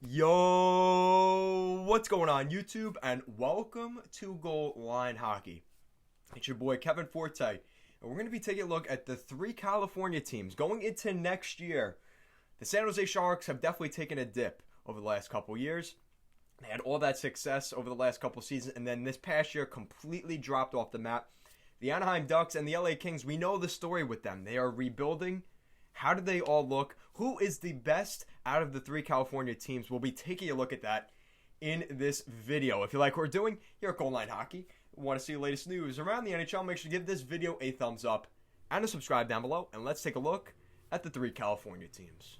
Yo, what's going on YouTube? And welcome to Goal Line Hockey. It's your boy Kevin Forte, and we're going to be taking a look at the three California teams going into next year. The San Jose Sharks have definitely taken a dip over the last couple years. They had all that success over the last couple seasons, and then this past year completely dropped off the map. The Anaheim Ducks and the LA Kings, we know the story with them. They are rebuilding. How do they all look? Who is the best out of the three California teams? We'll be taking a look at that in this video. If you like what we're doing here at Goal Line Hockey, want to see the latest news around the NHL, make sure to give this video a thumbs up and a subscribe down below. And let's take a look at the three California teams.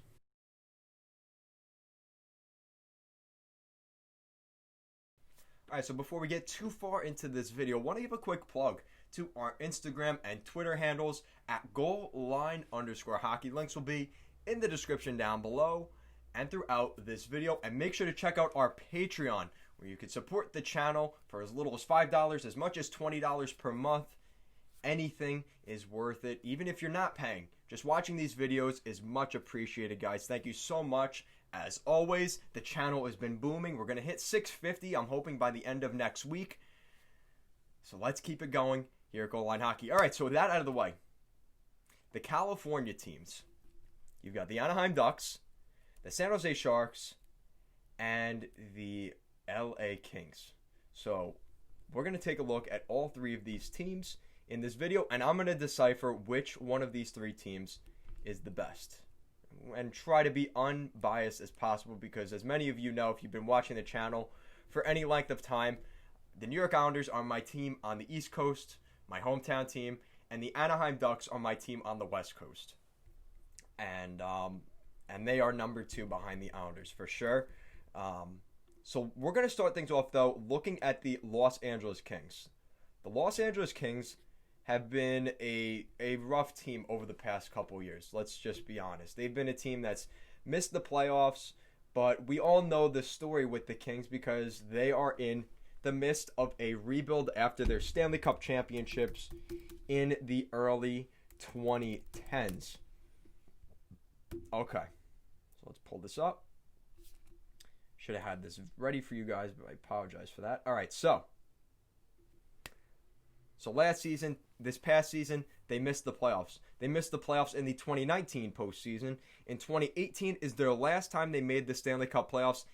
Alright, so before we get too far into this video, I want to give a quick plug to our Instagram and Twitter handles at goalline_hockey. Links will be in the description down below and throughout this video. And make sure to check out our Patreon, where you can support the channel for as little as $5, as much as $20 per month. Anything is worth it, even if you're not paying. Just watching these videos is much appreciated, guys. Thank you so much. As always, the channel has been booming. We're going to hit 650, I'm hoping, by the end of next week. So let's keep it going here at Goal Line Hockey. All right, so with that out of the way, the California teams. You've got the Anaheim Ducks, the San Jose Sharks, and the LA Kings. So we're going to take a look at all three of these teams in this video, and I'm going to decipher which one of these three teams is the best. And try to be unbiased as possible, because as many of you know, if you've been watching the channel for any length of time, the New York Islanders are my team on the East Coast, my hometown team, and the Anaheim Ducks are my team on the West Coast. And they are number two behind the Islanders for sure. So we're going to start things off, though, looking at the Los Angeles Kings. The Los Angeles Kings have been a rough team over the past couple years. Let's just be honest. They've been a team that's missed the playoffs, but we all know the story with the Kings because they are in the midst of a rebuild after their Stanley Cup championships in the early 2010s. Okay, so let's pull this up. Should have had this ready for you guys, but I apologize for that. All right, so last season, this past season, they missed the playoffs. They missed the playoffs in the 2019 postseason. In 2018 is their last time they made the Stanley Cup playoffs,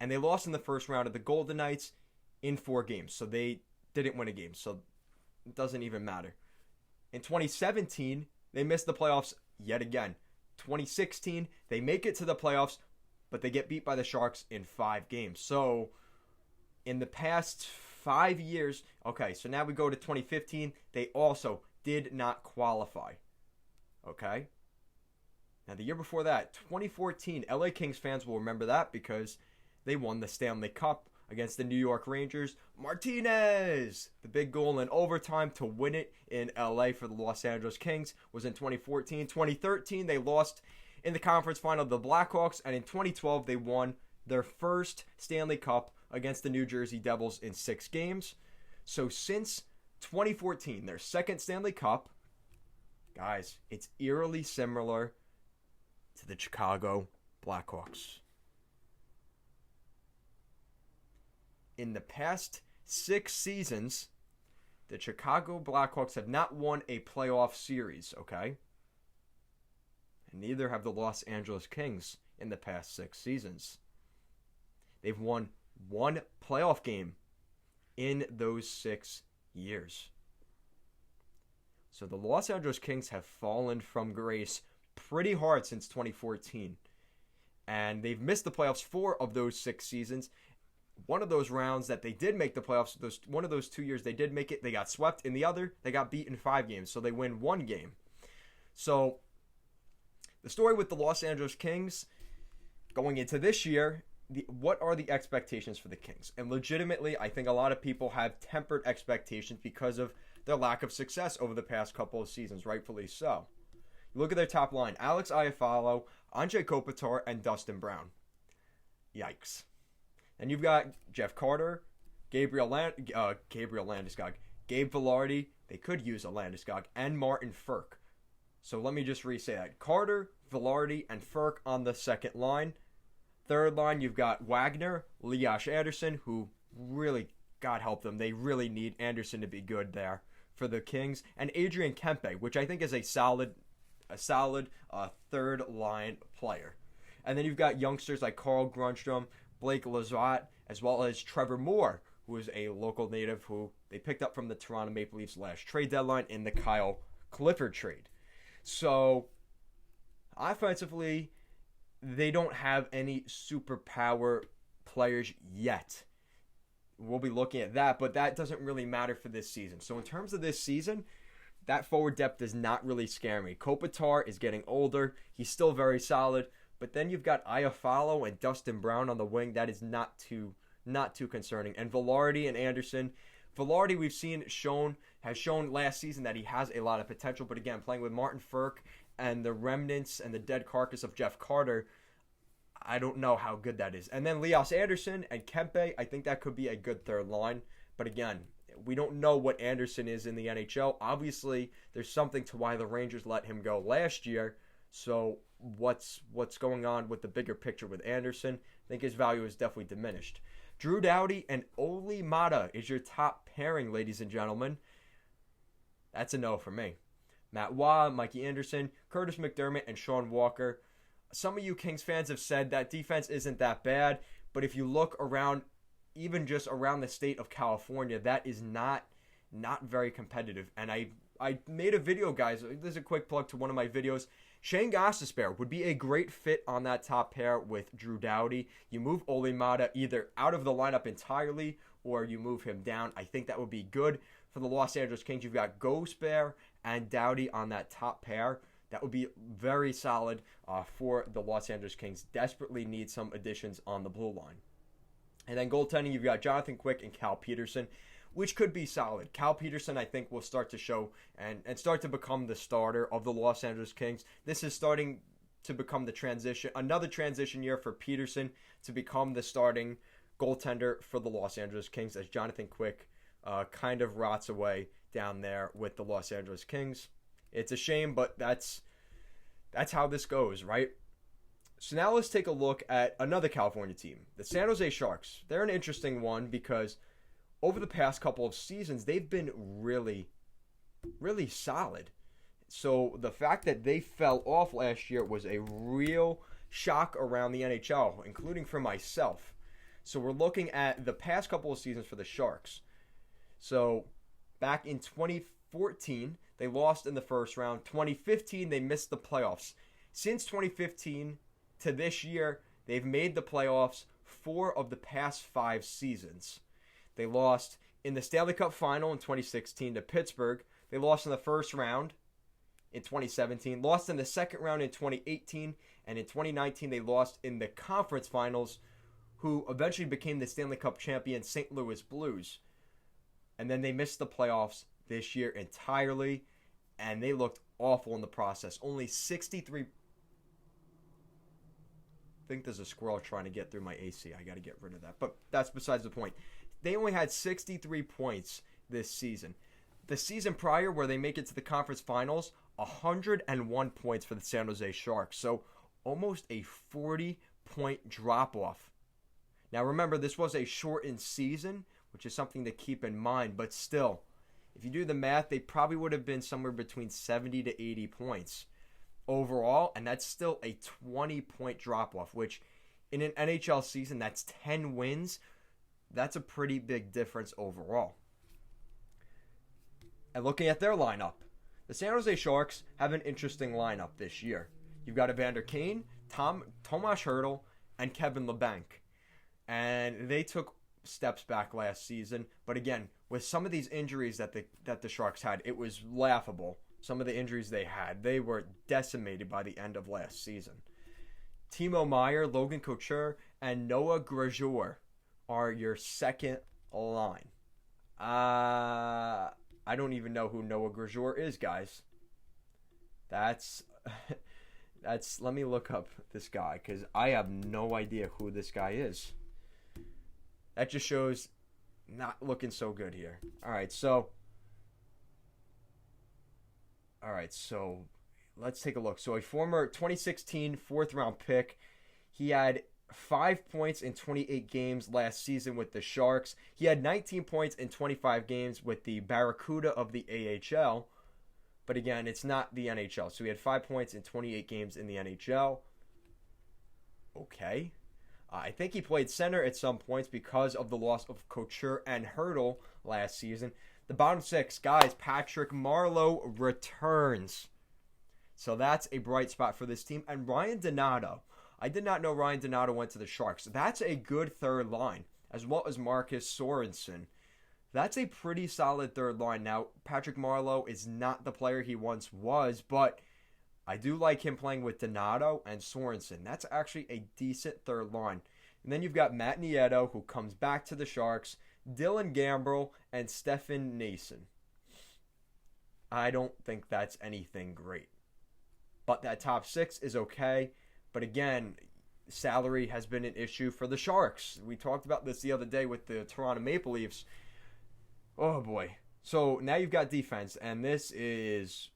and they lost in the first round of the Golden Knights in 4 games. So they didn't win a game, so it doesn't even matter. In 2017, they missed the playoffs yet again. 2016, they make it to the playoffs, but they get beat by the Sharks in 5 games. So in the past 5 years, okay, so now we go to 2015, they also did not qualify. Okay? Now the year before that, 2014, LA Kings fans will remember that because they won the Stanley Cup against the New York Rangers. Martinez, the big goal in overtime to win it in LA for the Los Angeles Kings, was in 2014. 2013, they lost in the conference final to the Blackhawks, and in 2012, they won their first Stanley Cup against the New Jersey Devils in 6 games. So since 2014, their second Stanley Cup, guys, it's eerily similar to the Chicago Blackhawks. In the past 6 seasons, the Chicago Blackhawks have not won a playoff series, okay? And neither have the Los Angeles Kings in the past 6 seasons. They've won 1 playoff game in those 6 years. So the Los Angeles Kings have fallen from grace pretty hard since 2014. And they've missed the playoffs 4 of those 6 seasons. One of those rounds that they did make the playoffs, one of those 2 years they did make it, they got swept. In the other, they got beat in 5 games. So they win 1 game. So the story with the Los Angeles Kings going into this year, what are the expectations for the Kings? And legitimately, I think a lot of people have tempered expectations because of their lack of success over the past couple of seasons, rightfully so. You look at their top line: Alex Iafallo, Anze Kopitar, and Dustin Brown. Yikes. And you've got Jeff Carter, Gabriel Landeskog, Gabe Vilardi. They could use a Landeskog, and Martin Frk. So let me just re-say that. Carter, Vilardi, and Frk on the second line. Third line, you've got Wagner, Elias Anderson, who really, God help them, they really need Anderson to be good there for the Kings, and Adrian Kempe, which I think is a solid third line player. And then you've got youngsters like Carl Grundstrom, Blake Lizotte, as well as Trevor Moore, who is a local native who they picked up from the Toronto Maple Leafs last trade deadline in the Kyle Clifford trade. So, offensively, they don't have any superpower players yet. We'll be looking at that, but that doesn't really matter for this season. So in terms of this season, that forward depth does not really scare me. Kopitar is getting older. He's still very solid, but then you've got Iafallo and Dustin Brown on the wing. That is not too concerning. And Velarde and Anderson. Velarde has shown last season that he has a lot of potential, but again, playing with Martin Frk and the remnants and the dead carcass of Jeff Carter, I don't know how good that is. And then Elias Anderson and Kempe, I think that could be a good third line. But again, we don't know what Anderson is in the NHL. Obviously, there's something to why the Rangers let him go last year. So what's going on with the bigger picture with Anderson? I think his value is definitely diminished. Drew Doughty and Olli Maatta is your top pairing, ladies and gentlemen. That's a no for me. Matt Waugh, Mikey Anderson, Curtis McDermott, and Sean Walker. Some of you Kings fans have said that defense isn't that bad, but if you look around, even just around the state of California, that is not very competitive. And I made a video, guys. This is a quick plug to one of my videos. Shane Gostisbehere would be a great fit on that top pair with Drew Doughty. You move Olli Maatta either out of the lineup entirely or you move him down. I think that would be good for the Los Angeles Kings. You've got Gostisbehere and Doughty on that top pair. That would be very solid for the Los Angeles Kings. Desperately need some additions on the blue line. And then goaltending, you've got Jonathan Quick and Cal Peterson, which could be solid. Cal Peterson, I think, will start to show and start to become the starter of the Los Angeles Kings. This is starting to become another transition year for Peterson to become the starting goaltender for the Los Angeles Kings as Jonathan Quick kind of rots away down there with the Los Angeles Kings. It's a shame, but that's how this goes, right? So now let's take a look at another California team, the San Jose Sharks. They're an interesting one because over the past couple of seasons, they've been really, really solid. So the fact that they fell off last year was a real shock around the NHL, including for myself. So we're looking at the past couple of seasons for the Sharks. So back in 2014, they lost in the first round. 2015, they missed the playoffs. Since 2015 to this year, they've made the playoffs 4 of the past 5 seasons. They lost in the Stanley Cup Final in 2016 to Pittsburgh. They lost in the first round in 2017. Lost in the second round in 2018. And in 2019, they lost in the conference finals, who eventually became the Stanley Cup champion St. Louis Blues. And then they missed the playoffs this year entirely, and they looked awful in the process. Only 63. I think there's a squirrel trying to get through my AC. I got to get rid of that. But that's besides the point. They only had 63 points this season. The season prior, where they make it to the conference finals, 101 points for the San Jose Sharks. So almost a 40-point drop-off. Now remember, this was a shortened season, which is something to keep in mind. But still, if you do the math, they probably would have been somewhere between 70 to 80 points overall, and that's still a 20-point drop-off, which in an NHL season, that's 10 wins. That's a pretty big difference overall. And looking at their lineup, the San Jose Sharks have an interesting lineup this year. You've got Evander Kane, Tomas Hertl, and Kevin Labanc. And they took steps back last season, but again, with some of these injuries that the Sharks had, it was laughable. Some of the injuries they had, they were decimated by the end of last season. Timo Meier, Logan Couture, and Noah Grajor are your second line. I don't even know who Noah Grajor is, guys. That's let me look up this guy, because I have no idea who this guy is. That just shows not looking so good here. All right, so let's take a look. So a former 2016 fourth-round pick. He had 5 points in 28 games last season with the Sharks. He had 19 points in 25 games with the Barracuda of the AHL. But again, it's not the NHL. So he had 5 points in 28 games in the NHL. Okay. I think he played center at some points because of the loss of Couture and Hertl last season. The bottom 6, guys, Patrick Marleau returns. So that's a bright spot for this team. And Ryan Donato. I did not know Ryan Donato went to the Sharks. That's a good third line, as well as Marcus Sorensen. That's a pretty solid third line. Now, Patrick Marleau is not the player he once was, but I do like him playing with Donato and Sorensen. That's actually a decent third line. And then you've got Matt Nieto, who comes back to the Sharks, Dylan Gambrell, and Stefan Noesen. I don't think that's anything great. But that top 6 is okay. But again, salary has been an issue for the Sharks. We talked about this the other day with the Toronto Maple Leafs. Oh boy. So now you've got defense, and this is,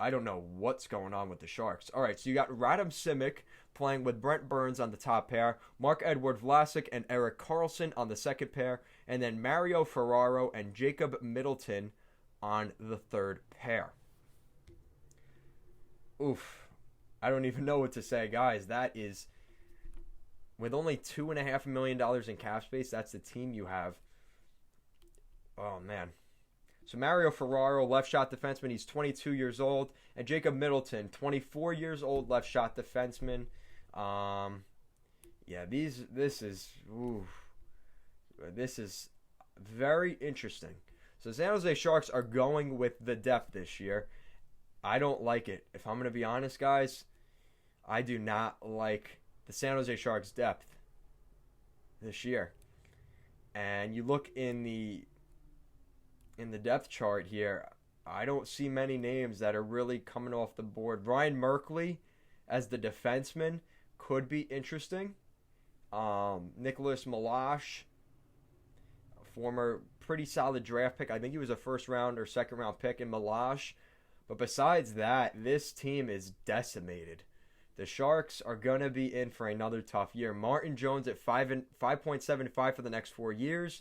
I don't know what's going on with the Sharks. All right, so you got Radim Simek playing with Brent Burns on the top pair, Mark-Edward Vlasic and Erik Karlsson on the second pair, and then Mario Ferraro and Jacob Middleton on the third pair. Oof. I don't even know what to say, guys. That is, with only $2.5 million in cap space, that's the team you have. Oh, man. So Mario Ferraro, left shot defenseman, he's 22 years old. And Jacob Middleton, 24 years old, left shot defenseman. Yeah, this is very interesting. So San Jose Sharks are going with the depth this year. I don't like it. If I'm going to be honest, guys, I do not like the San Jose Sharks' depth this year. And you look in the depth chart here, I don't see many names that are really coming off the board. Ryan Merkley as the defenseman could be interesting. Nicholas Milosh, a former pretty solid draft pick. I think he was a first round or second round pick in Milosh. But besides that, this team is decimated. The Sharks are going to be in for another tough year. Martin Jones at 5.75 for the next 4 years.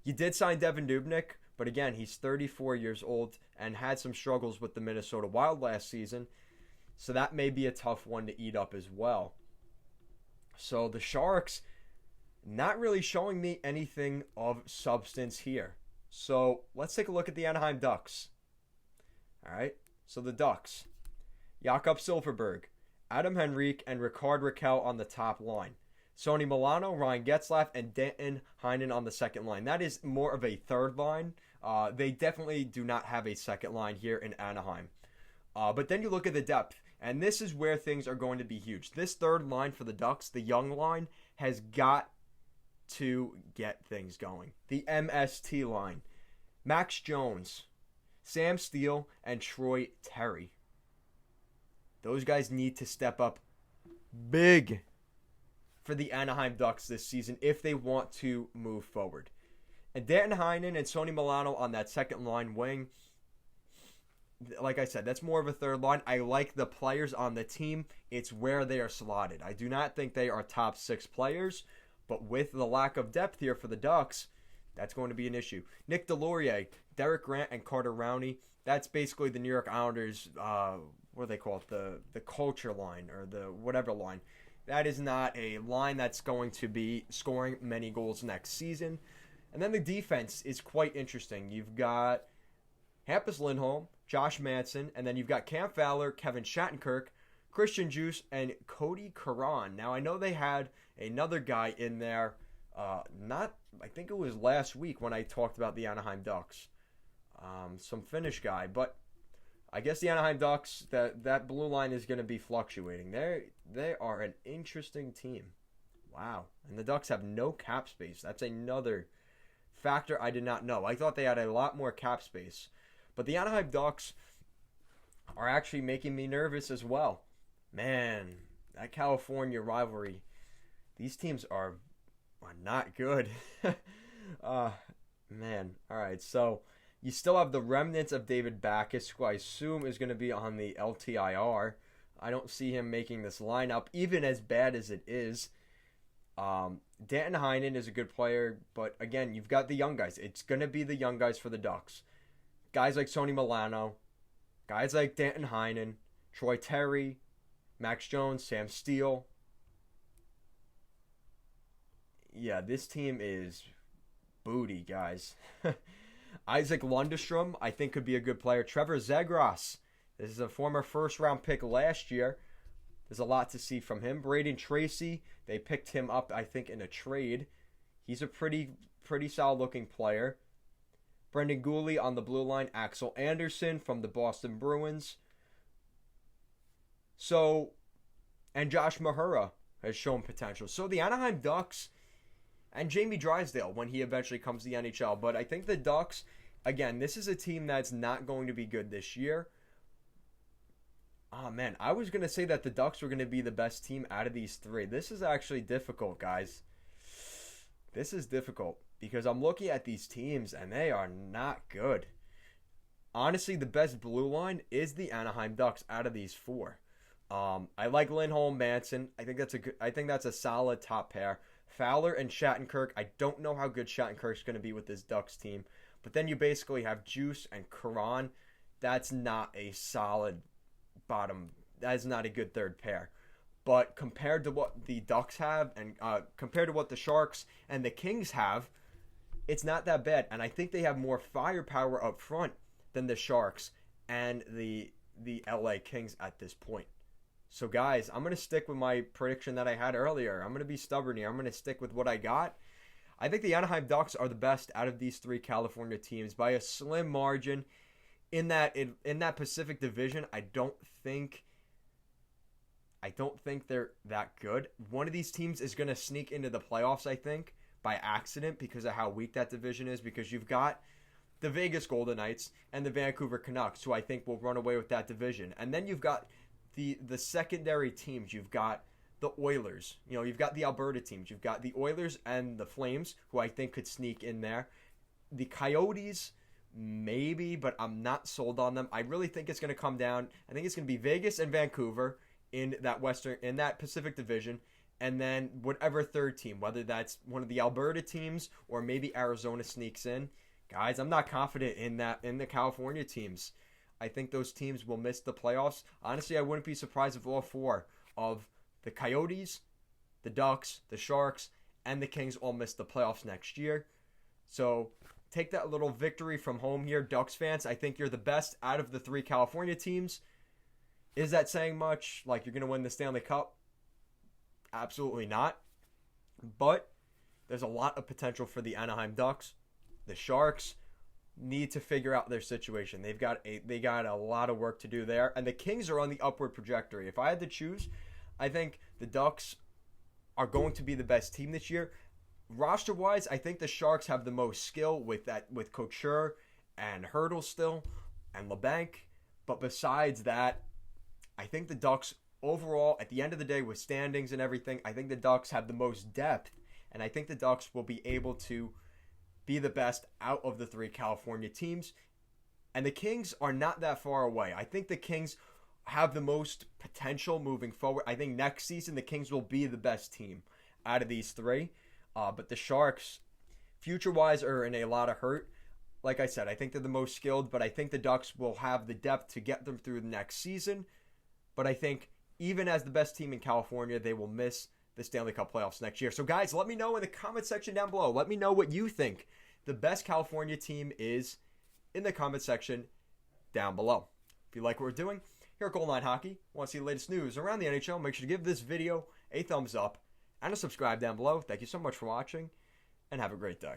You did sign Devan Dubnyk, but again, he's 34 years old and had some struggles with the Minnesota Wild last season. So that may be a tough one to eat up as well. So the Sharks not really showing me anything of substance here. So let's take a look at the Anaheim Ducks. All right, so the Ducks. Jakob Silfverberg, Adam Henrique, and Rickard Rakell on the top line. Sonny Milano, Ryan Getzlaf, and Danton Heinen on the second line. That is more of a third line. They definitely do not have a second line here in Anaheim. But then you look at the depth, and this is where things are going to be huge. This third line for the Ducks, the young line, has got to get things going. The MST line. Max Jones, Sam Steele, and Troy Terry. Those guys need to step up big for the Anaheim Ducks this season if they want to move forward. And Danton Heinen and Sonny Milano on that second line wing. Like I said, that's more of a third line. I like the players on the team. It's where they are slotted. I do not think they are top 6 players, but with the lack of depth here for the Ducks, that's going to be an issue. Nick Delorier, Derek Grant, and Carter Rowney. That's basically the New York Islanders, what do they call it? The culture line or the whatever line. That is not a line that's going to be scoring many goals next season. And then the defense is quite interesting. You've got Hampus Lindholm, Josh Manson, and then you've got Cam Fowler, Kevin Shattenkirk, Christian Djoos, and Cody Karan. Now, I know they had another guy in there, I think it was last week when I talked about the Anaheim Ducks. Some Finnish guy, but I guess the Anaheim Ducks, that blue line is going to be fluctuating. They are an interesting team. Wow. And the Ducks have no cap space. That's another factor I did not know. I thought they had a lot more cap space. But the Anaheim Ducks are actually making me nervous as well. Man, that California rivalry, these teams are not good. Man. All right, so you still have the remnants of David Backes, who I assume is going to be on the LTIR. I don't see him making this lineup, even as bad as it is. Danton Heinen is a good player, but again, you've got the young guys. It's going to be the young guys for the Ducks. Guys like Sonny Milano, guys like Danton Heinen, Troy Terry, Max Jones, Sam Steele. Yeah, this team is booty, guys. Isaac Lundestrom, I think, could be a good player. Trevor Zegras, this is a former first-round pick last year. There's a lot to see from him. Braden Tracy, they picked him up, I think, in a trade. He's a pretty solid-looking player. Brendan Gooley on the blue line. Axel Anderson from the Boston Bruins. And Josh Mahura has shown potential. So the Anaheim Ducks and Jamie Drysdale when he eventually comes to the NHL. But I think the Ducks, again, this is a team that's not going to be good this year. Oh, man, I was going to say that the Ducks were going to be the best team out of these three. This is actually difficult, guys. This is difficult because I'm looking at these teams and they are not good. Honestly, the best blue line is the Anaheim Ducks out of these four. I like Lindholm, Manson. I think that's a solid top pair. Fowler and Shattenkirk. I don't know how good Shattenkirk's going to be with this Ducks team, but then you basically have Juice and Karan. That's not a solid bottom. That is not a good third pair. But compared to what the Ducks have and compared to what the Sharks and the Kings have, it's not that bad. And I think they have more firepower up front than the Sharks and the LA Kings at this point. So, guys, I'm going to stick with my prediction that I had earlier. I'm going to be stubborn here. I'm going to stick with what I got. I think the Anaheim Ducks are the best out of these three California teams by a slim margin. In that Pacific Division, I don't think they're that good. One of these teams is going to sneak into the playoffs, I think, by accident because of how weak that division is. Because you've got the Vegas Golden Knights and the Vancouver Canucks, who I think will run away with that division. And then you've got the secondary teams. You've got the Oilers. You've got the Alberta teams. You've got the Oilers and the Flames, who I think could sneak in there. The Coyotes, maybe, but I'm not sold on them. I really think it's going to come down. I think it's going to be Vegas and Vancouver in that Pacific Division, and then whatever third team, whether that's one of the Alberta teams or maybe Arizona sneaks in. Guys, I'm not confident in the California teams. I think those teams will miss the playoffs. Honestly, I wouldn't be surprised if all four of the Coyotes, the Ducks, the Sharks, and the Kings all miss the playoffs next year. So take that little victory from home here, Ducks fans. I think you're the best out of the three California teams. Is that saying much? Like you're going to win the Stanley Cup? Absolutely not. But there's a lot of potential for the Anaheim Ducks. The Sharks need to figure out their situation. They got a lot of work to do there. And the Kings are on the upward trajectory. If I had to choose, I think the Ducks are going to be the best team this year. Roster-wise, I think the Sharks have the most skill with Couture and Hurdle still and LeBanc. But besides that, I think the Ducks overall, at the end of the day, with standings and everything, I think the Ducks have the most depth. And I think the Ducks will be able to be the best out of the three California teams. And the Kings are not that far away. I think the Kings have the most potential moving forward. I think next season the Kings will be the best team out of these three. But the Sharks, future-wise, are in a lot of hurt. Like I said, I think they're the most skilled, but I think the Ducks will have the depth to get them through the next season. But I think even as the best team in California, they will miss the Stanley Cup playoffs next year. So guys, let me know in the comment section down below. Let me know what you think the best California team is in the comment section down below. If you like what we're doing here at Goal Line Hockey, want to see the latest news around the NHL, make sure to give this video a thumbs up and a subscribe down below. Thank you so much for watching, and have a great day.